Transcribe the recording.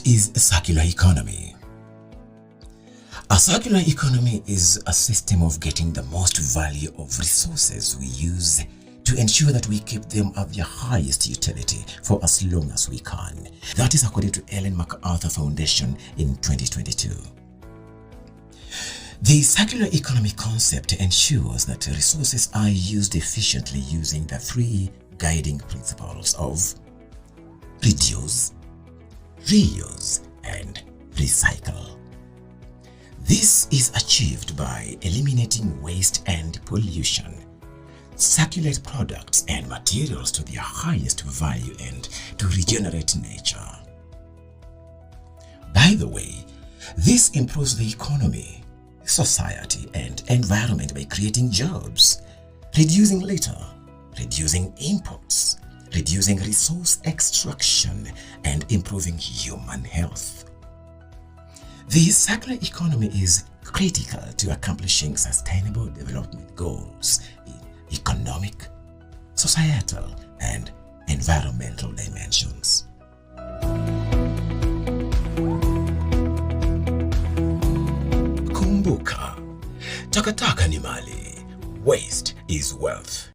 is a circular economy? A circular economy is a system of getting the most value of resources we use to ensure that we keep them at their highest utility for as long as we can. That is according to Ellen MacArthur Foundation in 2022. The circular economy concept ensures that resources are used efficiently using the three guiding principles of reduce, reuse, and recycle. This is achieved by eliminating waste and pollution, circulate products and materials to their highest value, and to regenerate nature. By the way, this improves the economy, society, and environment by creating jobs, reducing litter, reducing imports, reducing resource extraction, and improving human health. The circular economy is critical to accomplishing sustainable development goals in economic, societal, and environmental dimensions. Kumbuka, takataka ni mali, waste is wealth.